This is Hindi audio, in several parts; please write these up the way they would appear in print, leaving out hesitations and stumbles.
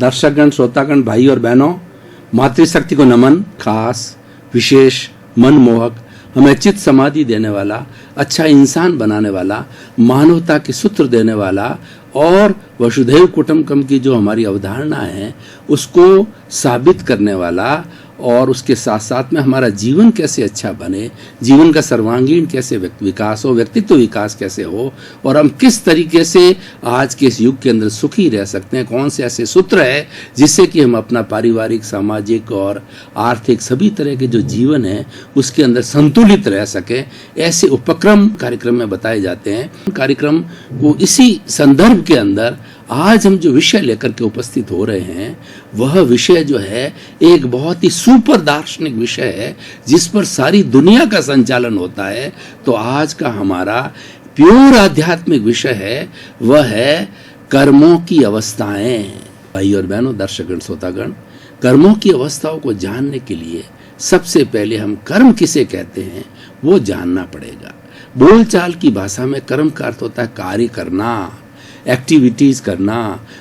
दर्शकगण, श्रोतागण, भाई और बहनों, मातृशक्ति को नमन। खास, विशेष, मनमोहक, हमें चित्त समाधि देने वाला, अच्छा इंसान बनाने वाला, मानवता के सूत्र देने वाला और वसुधैव कुटुंबकम की जो हमारी अवधारणा है उसको साबित करने वाला और उसके साथ साथ में हमारा जीवन कैसे अच्छा बने, जीवन का सर्वांगीण कैसे विकास हो, व्यक्तित्व विकास कैसे हो और हम किस तरीके से आज के इस युग के अंदर सुखी रह सकते हैं, कौन से ऐसे सूत्र है जिससे कि हम अपना पारिवारिक, सामाजिक और आर्थिक सभी तरह के जो जीवन है उसके अंदर संतुलित रह सके, ऐसे उपक्रम कार्यक्रम में बताए जाते हैं। कार्यक्रम को इसी संदर्भ के अंदर आज हम जो विषय लेकर के उपस्थित हो रहे हैं वह विषय जो है एक बहुत ही सुपर दार्शनिक विषय है जिस पर सारी दुनिया का संचालन होता है। तो आज का हमारा प्योर आध्यात्मिक विषय है वह है कर्मों की अवस्थाएं। भाई और बहनों, दर्शकगण, श्रोतागण, कर्मों की अवस्थाओं को जानने के लिए सबसे पहले हम कर्म किसे कहते हैं वो जानना पड़ेगा। बोलचाल की भाषा में कर्म का अर्थ होता है कार्य करना, एक्टिविटीज करना।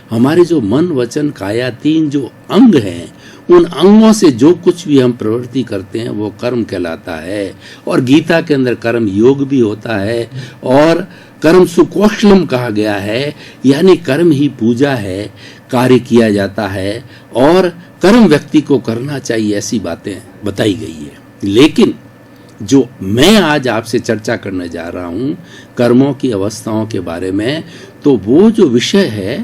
हमारे जो मन, वचन, काया, तीन जो अंग हैं उन अंगों से जो कुछ भी हम प्रवृत्ति करते हैं वो कर्म कहलाता है। और गीता के अंदर कर्म योग भी होता है और कर्म सुकौशलम कहा गया है, यानी कर्म ही पूजा है, कार्य किया जाता है और कर्म व्यक्ति को करना चाहिए, ऐसी बातें बताई गई है। लेकिन जो मैं आज आपसे चर्चा करने जा रहा हूं कर्मों की अवस्थाओं के बारे में, तो वो जो विषय है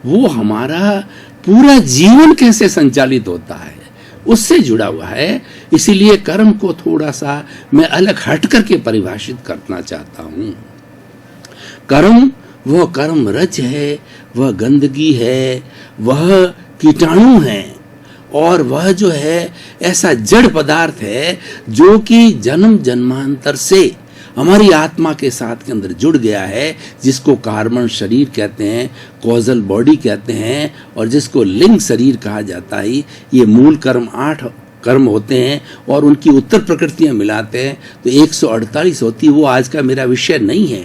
वो हमारा पूरा जीवन कैसे संचालित होता है उससे जुड़ा हुआ है। इसीलिए कर्म को थोड़ा सा मैं अलग हट करके परिभाषित करना चाहता हूं। कर्म वह कर्म रज है, वह गंदगी है, वह कीटाणु है और वह जो है ऐसा जड़ पदार्थ है जो कि जन्म जन्मांतर से हमारी आत्मा के साथ के अंदर जुड़ गया है, जिसको कार्बन शरीर कहते हैं, कॉजल बॉडी कहते हैं और जिसको लिंग शरीर कहा जाता है। ये मूल कर्म 8 कर्म होते हैं और उनकी उत्तर प्रकृतियां मिलाते हैं तो 148 होती है। वो आज का मेरा विषय नहीं है,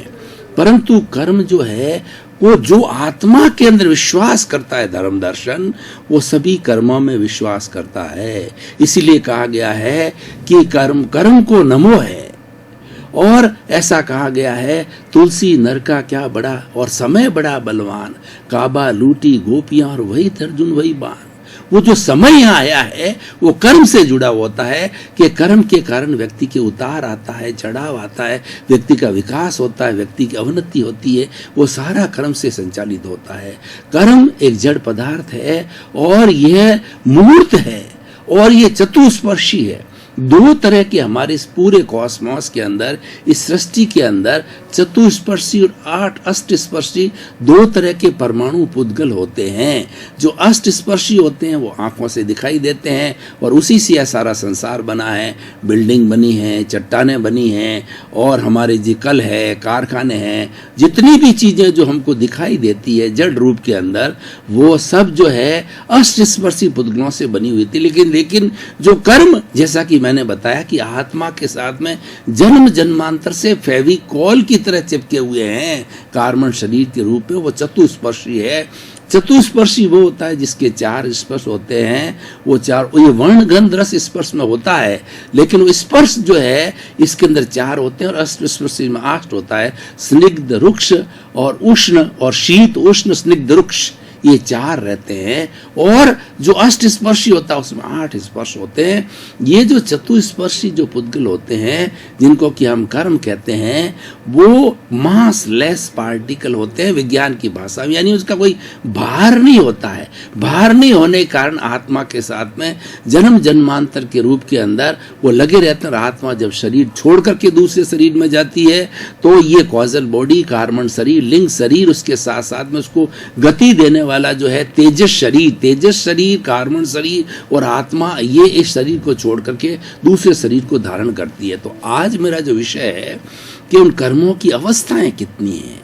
परंतु कर्म जो है वो जो आत्मा के अंदर विश्वास करता है, धर्म दर्शन, वो सभी कर्मों में विश्वास करता है। इसीलिए कहा गया है कि कर्म कर्म को नमो है और ऐसा कहा गया है तुलसी नर का क्या बड़ा और समय बड़ा बलवान, काबा लूटी गोपियां और वही अर्जुन वही बाण। वो जो समय यहाँ आया है वो कर्म से जुड़ा होता है कि कर्म के कारण व्यक्ति के उतार आता है, चढ़ाव आता है, व्यक्ति का विकास होता है, व्यक्ति की अवनति होती है, वो सारा कर्म से संचालित होता है। कर्म एक जड़ पदार्थ है और यह मूर्त है और ये चतुस्पर्शी है। दो तरह के हमारे इस पूरे कॉस्मोस के अंदर, इस सृष्टि के अंदर चतुस्पर्शी और 8 अष्टस्पर्शी दो तरह के परमाणु पुद्गल होते हैं। जो अष्टस्पर्शी होते हैं वो आंखों से दिखाई देते हैं और उसी से यह सारा संसार बना है। बिल्डिंग बनी है, चट्टानें बनी हैं और हमारे जी कल है, कारखाने हैं, जितनी भी चीजें जो हमको दिखाई देती है जड़ रूप के अंदर, वो सब जो है अष्टस्पर्शी पुद्गलों से बनी हुई थी। लेकिन जो कर्म, जैसा कि मैंने बताया कि आत्मा के साथ में जन्म जन्मांतर से फेविकॉल की तरह चिपके हुए हैं कार्बन शरीर के रूप में, वो चतुस्पर्शी है। चतुस्पर्शी वो होता है जिसके 4 स्पर्श होते हैं, वो 4, ये वर्ण गंध रस स्पर्श में होता है, लेकिन वो स्पर्श जो है इसके अंदर 4 होते हैं और अष्टस्पर्शी में 8 होता है। स्निग्ध, रुक्ष और उष्ण और शीत, उष्ण, स्निग्ध, रुक्ष, ये 4 रहते हैं और जो अष्टस्पर्शी होता है उसमें 8 स्पर्श होते हैं। ये जो चतुस्पर्शी जो पुद्गल होते हैं जिनको कि हम कर्म कहते हैं, वो मास लेस पार्टिकल होते हैं विज्ञान की भाषा में, यानी उसका कोई भार नहीं होता है। भार नहीं होने के कारण आत्मा के साथ में जन्म जन्मांतर के रूप के अंदर वो लगे रहते हैं। आत्मा जब शरीर छोड़ करके दूसरे शरीर में जाती है तो ये कॉजल बॉडी, कार्बन शरीर, लिंग शरीर, उसके साथ साथ में उसको गति देने वाला जो है तेजस शरीर, कार्बन शरीर और आत्मा, ये इस शरीर को छोड़ करके दूसरे शरीर को धारण करती है। तो आज मेरा जो विषय है कि उन कर्मों की अवस्थाएं कितनी हैं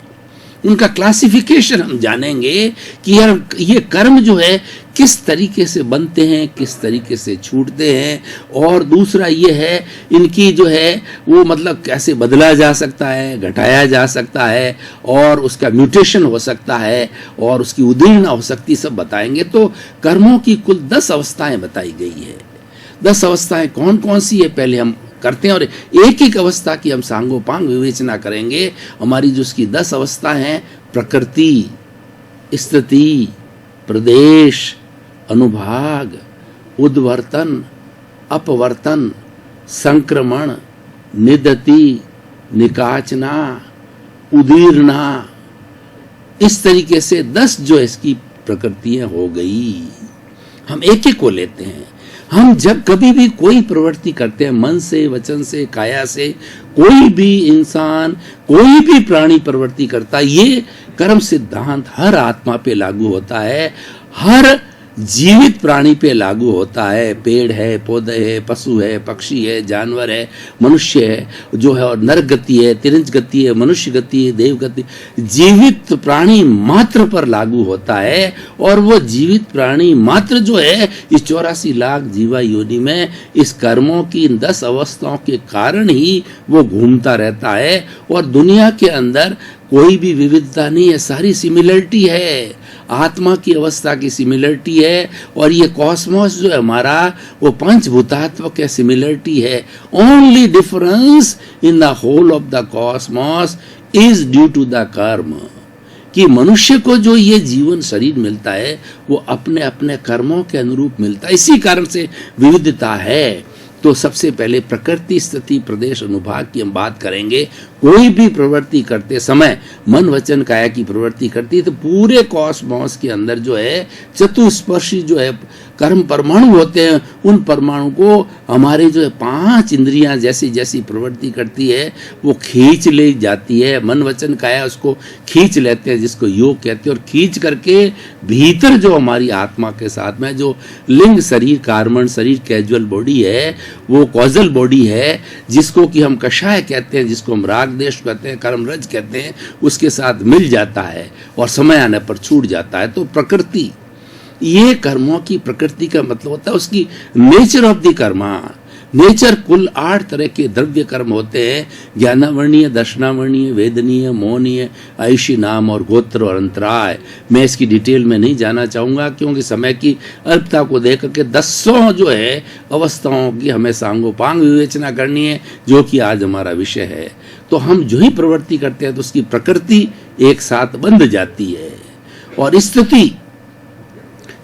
उनका क्लासिफिकेशन हम जानेंगे कि यार ये कर्म जो है किस तरीके से बनते हैं, किस तरीके से छूटते हैं, और दूसरा ये है इनकी जो है वो मतलब कैसे बदला जा सकता है, घटाया जा सकता है, और उसका म्यूटेशन हो सकता है, और उसकी उदीर्णा हो सकती है, सब बताएंगे। तो कर्मों की कुल 10 अवस्थाएं बताई गई है। 10 अवस्थाएं कौन कौन सी है पहले हम करते हैं, और एक एक अवस्था की हम सांगोपांग विवेचना करेंगे। हमारी जो उसकी 10 अवस्था हैं, प्रकृति, स्थिति, प्रदेश, अनुभाग, उद्वर्तन, अपवर्तन, संक्रमण, निदति, निकाचना, उदीर्णा, इस तरीके से 10 जो इसकी प्रकृतियां हो गई। हम एक एक को लेते हैं। हम जब कभी भी कोई प्रवृत्ति करते हैं, मन से, वचन से, काया से, कोई भी इंसान, कोई भी प्राणी प्रवृत्ति करता है, ये कर्म सिद्धांत हर आत्मा पे लागू होता है, हर जीवित प्राणी पे लागू होता है। पेड़ है, पौधे है, पशु है, पक्षी है, जानवर है, मनुष्य है जो है, और नर गति है, तिरंज गति है, मनुष्य गति है, देव गति, जीवित प्राणी मात्र पर लागू होता है। और वो जीवित प्राणी मात्र जो है इस 84 लाख जीवा योनि में इस कर्मों की इन 10 अवस्थाओं के कारण ही वो घूमता रहता है। और दुनिया के अंदर कोई भी विविधता नहीं है, सारी सिमिलरिटी है, आत्मा की अवस्था की सिमिलरिटी है। और ये कॉस्मोस जो है हमारा, वो पंचभूतात्मक के सिमिलरिटी है। Only difference in the whole of the cosmos is due to the karma, कि मनुष्य को जो ये जीवन शरीर मिलता है वो अपने अपने कर्मों के अनुरूप मिलता है, इसी कारण से विविधता है। तो सबसे पहले प्रकृति, स्थिति, प्रदेश, अनुभाग की हम बात करेंगे। कोई भी प्रवृत्ति करते समय मन, वचन, काया की प्रवृत्ति करती है तो पूरे कॉस्मोस के अंदर जो है चतुस्पर्शी जो है कर्म परमाणु होते हैं, उन परमाणु को हमारे जो है 5 इंद्रियां जैसी जैसी प्रवृत्ति करती है वो खींच ले जाती है। मन, वचन, काया उसको खींच लेते हैं, जिसको योग कहते हैं। और खींच करके भीतर जो हमारी आत्मा के साथ में जो लिंग शरीर, कार्बन शरीर, कैजुअल बॉडी है, वो कॉजल बॉडी है, जिसको कि हम कषाय कहते हैं, जिसको हम राग देश कहते हैं, कर्मरज कहते हैं, उसके साथ मिल जाता है और समय आने पर छूट जाता है। तो प्रकृति, ये कर्मों की प्रकृति का मतलब होता है उसकी nature of the Karma. Nature कुल 8 तरह के द्रव्य कर्म होते हैं, ज्ञानावर्णीय, दर्शनावर्णीय, वेदनीय, मोहनीय, आयुषी, नाम और गोत्र और अंतराय। मैं इसकी डिटेल में नहीं जाना चाहूँगा क्योंकि समय की अल्पता को देख करके 10 जो है अवस्थाओं की हमें सांगोपांग विवेचना करनी है, जो कि आज हमारा विषय है। तो हम जो ही प्रवृत्ति करते हैं तो उसकी प्रकृति एक साथ बंध जाती है। और स्थिति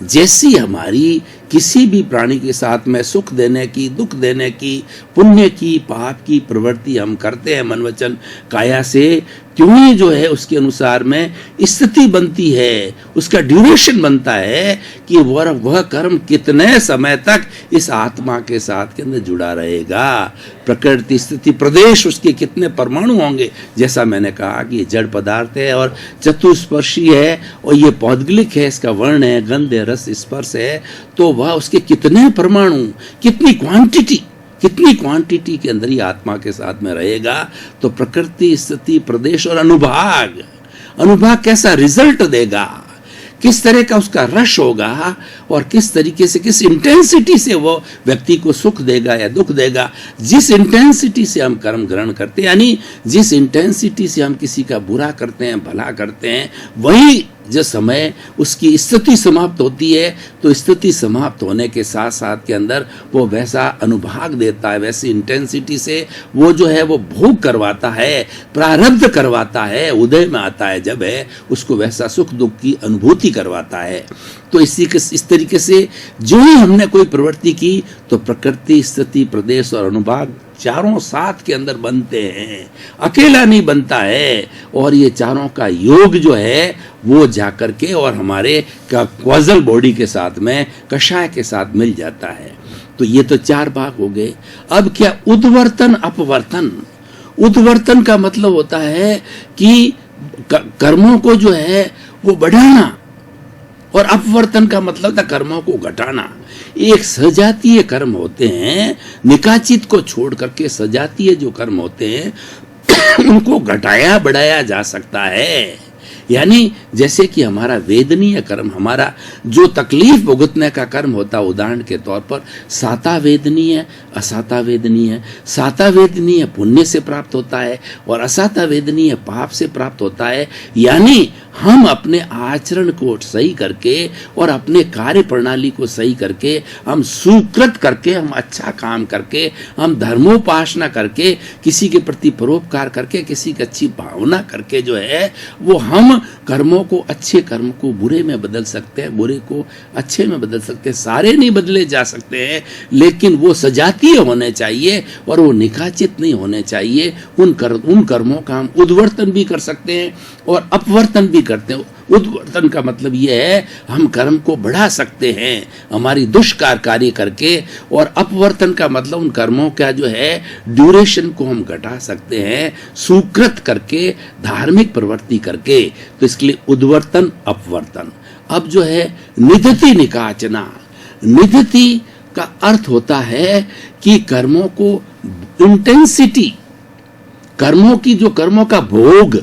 जैसी हमारी किसी भी प्राणी के साथ में सुख देने की, दुख देने की, पुण्य की, पाप की प्रवृत्ति हम करते हैं मन, वचन, काया से, क्यों ही जो है उसके अनुसार में स्थिति बनती है, उसका ड्यूरेशन बनता है कि वह कर्म कितने समय तक इस आत्मा के साथ के अंदर जुड़ा रहेगा। प्रकृति, स्थिति, प्रदेश, उसके कितने परमाणु होंगे, जैसा मैंने कहा कि ये जड़ पदार्थ है और चतुस्पर्शी है, और ये पौद्गलिक है, इसका वर्ण है, गंध है, रस, स्पर्श है। तो वह उसके कितने परमाणु, कितनी क्वांटिटी के अंदर ही आत्मा के साथ में रहेगा। तो प्रकृति, स्थिति, प्रदेश और अनुभाग कैसा रिजल्ट देगा, किस तरह का उसका रस होगा, और किस तरीके से, किस इंटेंसिटी से वो व्यक्ति को सुख देगा या दुख देगा। जिस इंटेंसिटी से हम कर्म ग्रहण करते हैं, यानी जिस इंटेंसिटी से हम किसी का बुरा करते हैं, भला करते हैं, वही जिस समय उसकी स्थिति समाप्त होती है, तो स्थिति समाप्त होने के साथ साथ के अंदर वो वैसा अनुभाग देता है, वैसी इंटेंसिटी से वो जो है वो भोग करवाता है, प्रारब्ध करवाता है, उदय में आता है जब है, उसको वैसा सुख दुख की अनुभूति करवाता है। तो इस तरीके से जो ही हमने कोई प्रवृत्ति की तो प्रकृति, स्थिति, प्रदेश और अनुभाग चारों साथ के अंदर बनते हैं, अकेला नहीं बनता है। और ये चारों का योग जो है वो जाकर के और हमारे कॉजल बॉडी के साथ में कषाय के साथ मिल जाता है। तो ये तो 4 भाग हो गए। अब क्या उद्वर्तन, अपवर्तन। उद्वर्तन का मतलब होता है कि कर्मों को जो है वो बढ़ाना, और अपवर्तन का मतलब था कर्मों को घटाना। एक सजातीय कर्म होते हैं, निकाचित को छोड़ करके सजातीय जो कर्म होते हैं उनको घटाया बढ़ाया जा सकता है। यानी जैसे कि हमारा वेदनीय कर्म, हमारा जो तकलीफ भुगतने का कर्म होता है, उदाहरण के तौर पर साता वेदनीय, असाता वेदनीय। साता वेदनीय पुण्य से प्राप्त होता है और असाता वेदनीय पाप से प्राप्त होता है। यानी हम अपने आचरण को सही करके और अपने कार्य प्रणाली को सही करके, हम सुकृत करके, हम अच्छा काम करके, हम धर्मोपासना करके, किसी के प्रति परोपकार करके, किसी की अच्छी भावना करके जो है वो हम कर्मों को, अच्छे कर्म को बुरे में बदल सकते हैं, बुरे को अच्छे में बदल सकते हैं। सारे नहीं बदले जा सकते हैं, लेकिन वो सजातीय होने चाहिए और वो निकाचित नहीं होने चाहिए। उन कर्मों का हम उद्वर्तन भी कर सकते हैं और अपवर्तन भी करते हैं। उद्वर्तन का मतलब ये है हम कर्म को बढ़ा सकते हैं हमारी दुष्कार कार्य करके, और अपवर्तन का मतलब उन कर्मों का जो है ड्यूरेशन को हम घटा सकते हैं सुकृत करके, धार्मिक प्रवृत्ति करके। तो इसके लिए उद्वर्तन, अपवर्तन। अब जो है निधति निकाचना, निधति का अर्थ होता है कि कर्मों को इंटेंसिटी, कर्मों की जो कर्मों का भोग,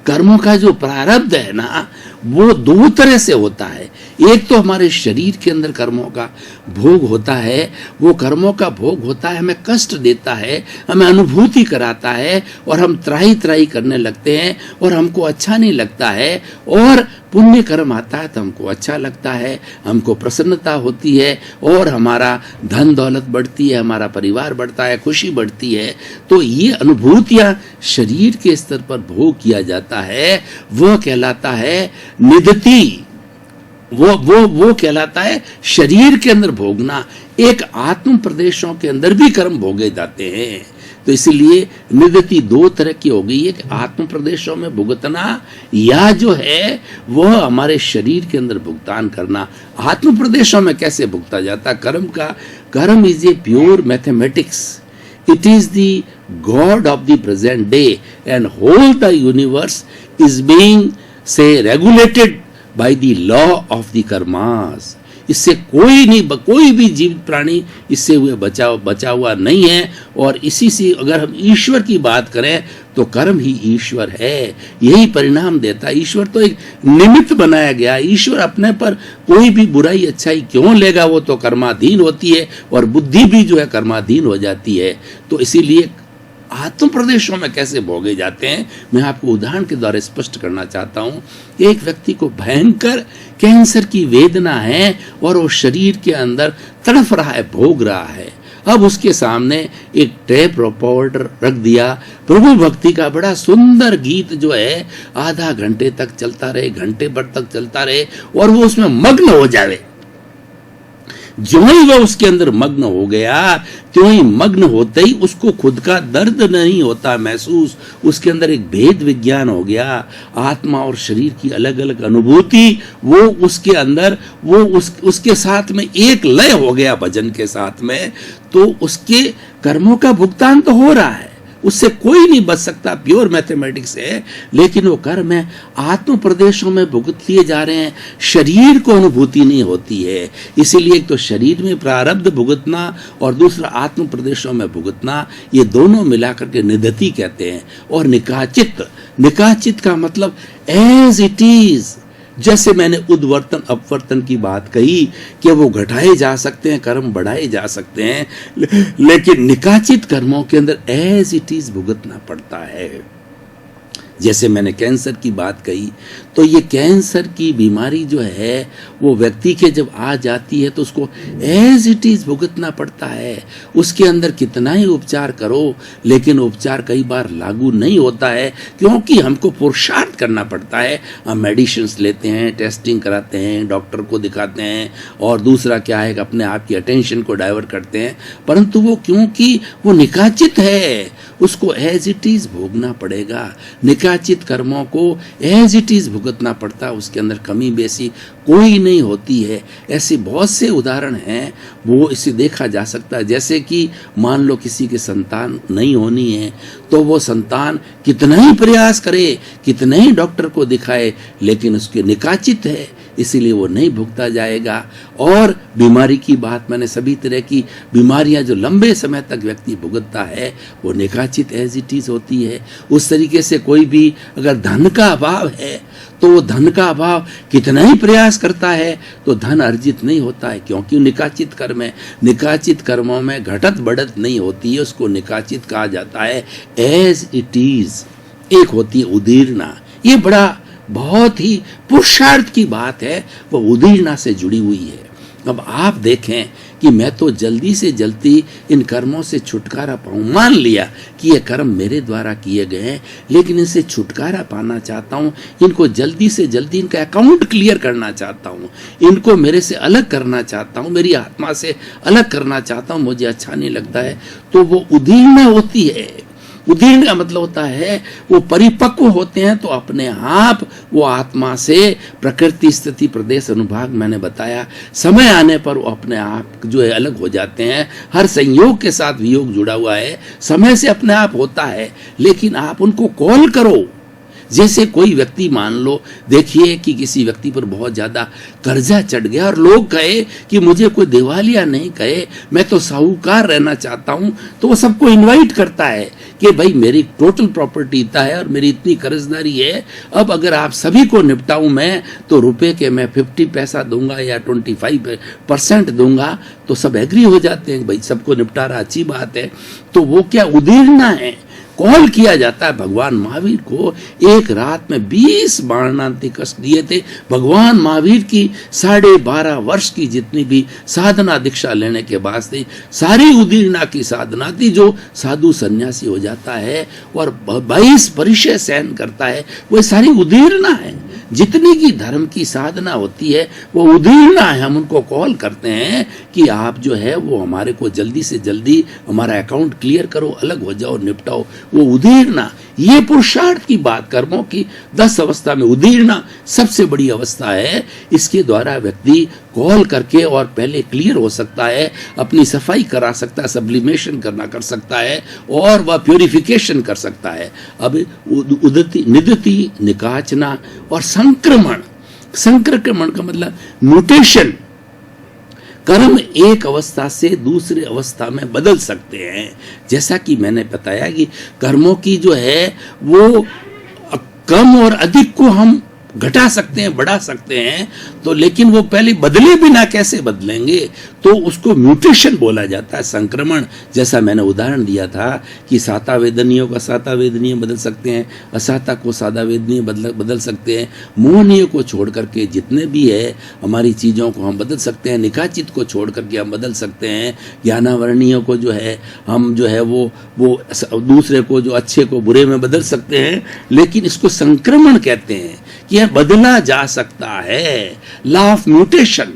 कर्मों का जो प्रारब्ध है ना, वो दो तरह से होता है। एक तो हमारे शरीर के अंदर कर्मों का भोग होता है, वो कर्मों का भोग होता है, हमें कष्ट देता है, हमें अनुभूति कराता है और हम त्राही त्राही करने लगते हैं और हमको अच्छा नहीं लगता है। और पुण्य कर्म आता है तो हमको अच्छा लगता है, हमको प्रसन्नता होती है और हमारा धन दौलत बढ़ती है, हमारा परिवार बढ़ता है, खुशी बढ़ती है। तो ये अनुभूतियां शरीर के स्तर पर भोग किया जाता है, वह कहलाता है निधति। वो कहलाता है शरीर के अंदर भोगना। एक आत्म प्रदेशों के अंदर भी कर्म भोगे जाते हैं। तो इसलिए निधति दो तरह की हो गई है कि आत्म प्रदेशों में भुगतना या जो है वह हमारे शरीर के अंदर भुगतान करना। आत्म प्रदेशों में कैसे भुगता जाता कर्म का? Karma is a pure mathematics, it is the god of the present day and whole the universe is being से regulated by the law of the karmas. इससे कोई भी जीवित प्राणी इससे हुए बचा हुआ नहीं है। और इसी से अगर हम ईश्वर की बात करें तो कर्म ही ईश्वर है, यही परिणाम देता है। ईश्वर तो एक निमित्त बनाया गया। ईश्वर अपने पर कोई भी बुराई अच्छाई क्यों लेगा? वो तो कर्माधीन होती है और बुद्धि भी जो है कर्माधीन हो जाती है। तो इसीलिए आत्म प्रदेशों में कैसे भोगे जाते हैं, मैं आपको उदाहरण के द्वारा स्पष्ट करना चाहता हूं। एक व्यक्ति को भयंकर कैंसर की वेदना है और वो शरीर के अंदर तड़फ रहा है, भोग रहा है। अब उसके सामने एक टेप रिकॉर्डर रख दिया, प्रभु भक्ति का बड़ा सुंदर गीत जो है आधा घंटे तक चलता रहे, घंटे भर तक चलता रहे और वो उसमें मग्न हो जाए। जो ही वह उसके अंदर मग्न हो गया, त्यों ही मग्न होते ही उसको खुद का दर्द नहीं होता महसूस। उसके अंदर एक भेद विज्ञान हो गया, आत्मा और शरीर की अलग अलग अनुभूति वो उसके अंदर उसके साथ में एक लय हो गया भजन के साथ में। तो उसके कर्मों का भुगतान तो हो रहा है, उससे कोई नहीं बच सकता, प्योर मैथमेटिक्स है। लेकिन वो कर्म है आत्म प्रदेशों में भुगत लिए जा रहे हैं, शरीर को अनुभूति नहीं होती है। इसीलिए एक तो शरीर में प्रारब्ध भुगतना और दूसरा आत्म प्रदेशों में भुगतना, ये दोनों मिलाकर के निधति कहते हैं। और निकाचित का मतलब एज इट इज, जैसे मैंने उद्वर्तन अपवर्तन की बात कही कि वो घटाए जा सकते हैं, कर्म बढ़ाए जा सकते हैं, लेकिन निकाचित कर्मों के अंदर एज इट इज भुगतना पड़ता है। जैसे मैंने कैंसर की बात कही, तो ये कैंसर की बीमारी जो है वो व्यक्ति के जब आ जाती है तो उसको एज इट इज भुगतना पड़ता है। उसके अंदर कितना ही उपचार करो, लेकिन उपचार कई बार लागू नहीं होता है, क्योंकि हमको पुरुषार्थ करना पड़ता है। हम मेडिसिन्स लेते हैं, टेस्टिंग कराते हैं, डॉक्टर को दिखाते हैं, और दूसरा क्या है कि अपने आप की अटेंशन को डाइवर्ट करते हैं। परंतु वो क्योंकि वो निकाचित है, उसको एज इट इज भोगना पड़ेगा। निकाचित कर्मों को एज इट इज भुगतना पड़ता है, उसके अंदर कमी बेसी कोई नहीं होती है। ऐसे बहुत से उदाहरण हैं, वो इसे देखा जा सकता है। जैसे कि मान लो किसी के संतान नहीं होनी है, तो वो संतान कितना ही प्रयास करे, कितना ही डॉक्टर को दिखाए, लेकिन उसके निकाचित है, इसीलिए वो नहीं भुगता जाएगा। और बीमारी की बात, मैंने सभी तरह की बीमारियां जो लंबे समय तक व्यक्ति भुगतता है वो निकाचित एज इट इज होती है। उस तरीके से कोई भी व्यक्ति अगर धन का अभाव है तो वो धन का अभाव कितना ही प्रयास करता है तो धन अर्जित नहीं होता है, क्योंकि निकाचित कर्म है। निकाचित कर्मों में घटत बढ़त नहीं होती है, उसको निकाचित कहा जाता है। एज इट इज एक होती है उदीर्णा, ये बड़ा बहुत ही पुरुषार्थ की बात है, वो उदीर्णा से जुड़ी हुई है। अब आप देखें कि मैं तो जल्दी से जल्दी इन कर्मों से छुटकारा पाऊं, मान लिया कि ये कर्म मेरे द्वारा किए गए हैं, लेकिन इनसे छुटकारा पाना चाहता हूं, इनको जल्दी से जल्दी इनका अकाउंट क्लियर करना चाहता हूं, इनको मेरे से अलग करना चाहता हूं, मेरी आत्मा से अलग करना चाहता हूं, मुझे अच्छा नहीं लगता है, तो वो उदीर्णा होती है। उदीर्ण का मतलब होता है वो परिपक्व होते हैं, तो अपने आप वो आत्मा से प्रकृति स्थिति प्रदेश अनुभाग मैंने बताया, समय आने पर वो अपने आप जो है अलग हो जाते हैं। हर संयोग के साथ वियोग जुड़ा हुआ है, समय से अपने आप होता है, लेकिन आप उनको कॉल करो। जैसे कोई व्यक्ति मान लो, देखिए कि किसी व्यक्ति पर बहुत ज्यादा कर्जा चढ़ गया और लोग कहे कि मुझे कोई दिवालिया नहीं कहे, मैं तो साहूकार रहना चाहता हूं, तो वो सबको इनवाइट करता है कि भाई मेरी टोटल प्रॉपर्टी इतना है और मेरी इतनी कर्जदारी है, अब अगर आप सभी को निपटाऊं मैं तो रुपए के मैं 50 पैसा दूंगा या 25% दूंगा, तो सब एग्री हो जाते हैं, भाई सबको निपटा रहा, अच्छी बात है। तो वो क्या उदीर्णा है। कॉल किया जाता है। भगवान महावीर को एक रात में 20 बाणांतिक कष्ट दिए थे। भगवान महावीर की 12.5 वर्ष की जितनी भी साधना दीक्षा लेने के बाद से सारी उदीर्णा की साधना थी, जो साधु सन्यासी हो जाता है और 22 परिचय सहन करता है, वो सारी उदीर्णा है। जितनी की धर्म की साधना होती है वो उदीर्णा है। हम उनको कॉल करते हैं कि आप जो है वो हमारे को जल्दी से जल्दी हमारा अकाउंट क्लियर करो, अलग हो जाओ, निपटाओ, वो उदीर्णा। ये पुरुषार्थ की बात, कर्मों की 10 अवस्था में उदीर्णा सबसे बड़ी अवस्था है। इसके द्वारा व्यक्ति कॉल करके और पहले क्लियर हो सकता है, अपनी सफाई करा सकता है, सब्लिमेशन करना कर सकता है और वह प्यूरिफिकेशन कर सकता है। अब उदति, निदति, निकाचना और संक्रमण। संक्रमण का मतलब म्यूटेशन। कर्म एक अवस्था से दूसरे अवस्था में बदल सकते हैं। जैसा कि मैंने बताया कि कर्मों की जो है वो कम और अधिक को हम घटा सकते हैं, बढ़ा सकते हैं, तो लेकिन वो पहले बदले बिना कैसे बदलेंगे, तो उसको म्यूटेशन बोला जाता है, संक्रमण। जैसा मैंने उदाहरण दिया था कि साता वेदनीयों का साता वेदनीय बदल सकते हैं, असाता को सादा वेदनीय बदल सकते हैं, मोहनीय को छोड़ करके जितने भी है हमारी चीज़ों को हम बदल सकते हैं, निकाचित को छोड़ करके हम बदल सकते हैं, ज्ञानावरणीय को जो है हम जो है वो दूसरे को, जो अच्छे को बुरे में बदल सकते हैं। लेकिन इसको संक्रमण कहते हैं कि यह बदला जा सकता है, लॉ ऑफ म्यूटेशन,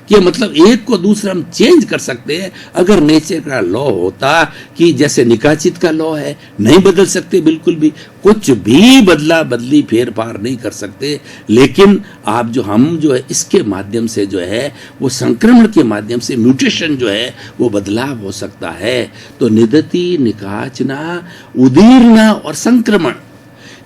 कि मतलब एक को दूसरा हम चेंज कर सकते हैं। अगर नेचर का लॉ होता कि जैसे निकाचित का लॉ है, नहीं बदल सकते, बिल्कुल भी कुछ भी बदला बदली फेर फार नहीं कर सकते। लेकिन आप जो हम जो है इसके माध्यम से जो है वो संक्रमण के माध्यम से म्यूटेशन जो है वो बदलाव हो सकता है। तो निदति, निकाचना, उदीर्णा और संक्रमण,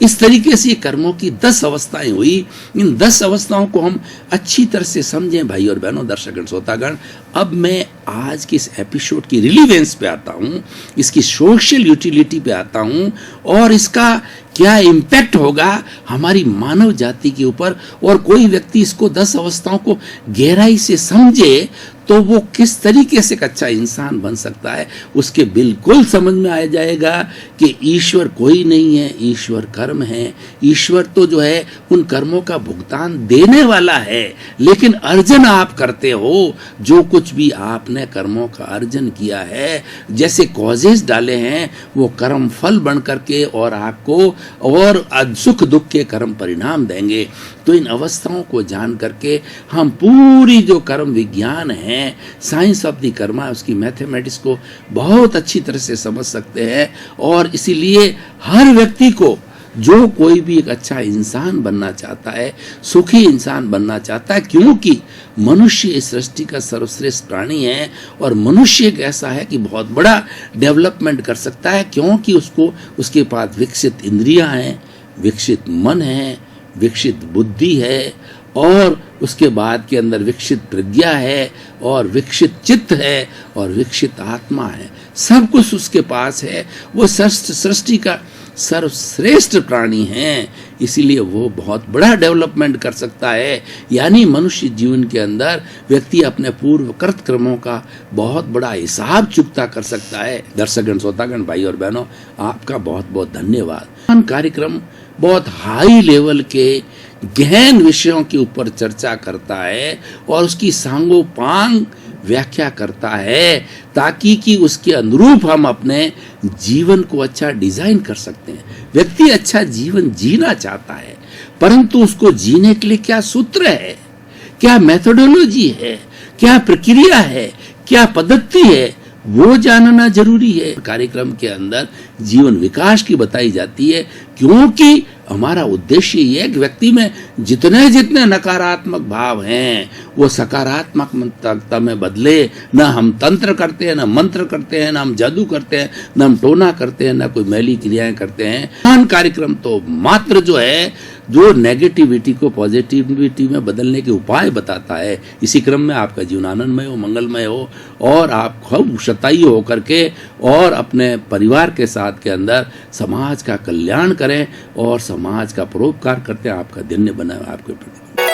इस तरीके से कर्मों की 10 अवस्थाएं हुई। इन 10 अवस्थाओं को हम अच्छी तरह से समझें भाई और बहनों, दर्शकगण, श्रोतागण। अब मैं आज के इस एपिसोड की रिलीवेंस पे आता हूं, इसकी सोशल यूटिलिटी पे आता हूं और इसका क्या इम्पैक्ट होगा हमारी मानव जाति के ऊपर। और कोई व्यक्ति इसको 10 अवस्थाओं को गहराई से समझे तो वो किस तरीके से एक अच्छा इंसान बन सकता है, उसके बिल्कुल समझ में आ जाएगा कि ईश्वर कोई नहीं है, ईश्वर कर्म है। ईश्वर तो जो है उन कर्मों का भुगतान देने वाला है, लेकिन अर्जन आप करते हो। जो कुछ भी आपने कर्मों का अर्जन किया है, जैसे कॉजेस डाले हैं, वो कर्म फल बन करके और आपको और सुख दुख के कर्म परिणाम देंगे। तो इन अवस्थाओं को जान करके हम पूरी जो कर्म विज्ञान है, साइंस ऑफ द कर्मा, उसकी मैथमेटिक्स को बहुत अच्छी तरह से समझ सकते हैं। और इसीलिए हर व्यक्ति को, जो कोई भी एक अच्छा इंसान बनना चाहता है, सुखी इंसान बनना चाहता है, क्योंकि मनुष्य इस सृष्टि का सर्वश्रेष्ठ प्राणी है और मनुष्य एक ऐसा है कि बहुत बड़ा डेवलपमेंट कर सकता है, क्योंकि उसको उसके पास विकसित इंद्रियां हैं, विकसित मन है, विकसित बुद्धि है और उसके बाद के अंदर विकसित प्रज्ञा है और विकसित चित्त है और विकसित आत्मा है। सब कुछ उसके पास है। वो सृष्टि का सर्वश्रेष्ठ प्राणी हैं, इसीलिए वो बहुत बड़ा डेवलपमेंट कर सकता है। यानी मनुष्य जीवन के अंदर व्यक्ति अपने पूर्व कृतकर्मों का बहुत बड़ा हिसाब चुकता कर सकता है। दर्शकगण, श्रोतागण, भाई और बहनों, आपका बहुत बहुत धन्यवाद। कार्यक्रम बहुत हाई लेवल के गहन विषयों के ऊपर चर्चा करता है और उसकी सांगोपांग व्याख्या करता है, ताकि कि उसके अनुरूप हम अपने जीवन को अच्छा डिजाइन कर सकते हैं। व्यक्ति अच्छा जीवन जीना चाहता है, परंतु उसको जीने के लिए क्या सूत्र है, क्या मेथोडोलॉजी है, क्या प्रक्रिया है, क्या पद्धति है, वो जानना जरूरी है। कार्यक्रम के अंदर जीवन विकास की बताई जाती है, क्योंकि हमारा उद्देश्य ये है कि व्यक्ति में जितने जितने नकारात्मक भाव हैं वो सकारात्मकता में बदले। न हम तंत्र करते हैं, न मंत्र करते हैं, न हम जादू करते हैं, न हम टोना करते हैं, न कोई मैली क्रियाएं करते हैं। कार्यक्रम तो मात्र जो है जो नेगेटिविटी को पॉजिटिविटी में बदलने के उपाय बताता है। इसी क्रम में आपका जीवन आनंदमय हो, मंगलमय हो और आप खूब शताई होकर के और अपने परिवार के साथ के अंदर समाज का कल्याण करें और समाज का परोपकार करते हैं। आपका धन्य बना आपके प्रति।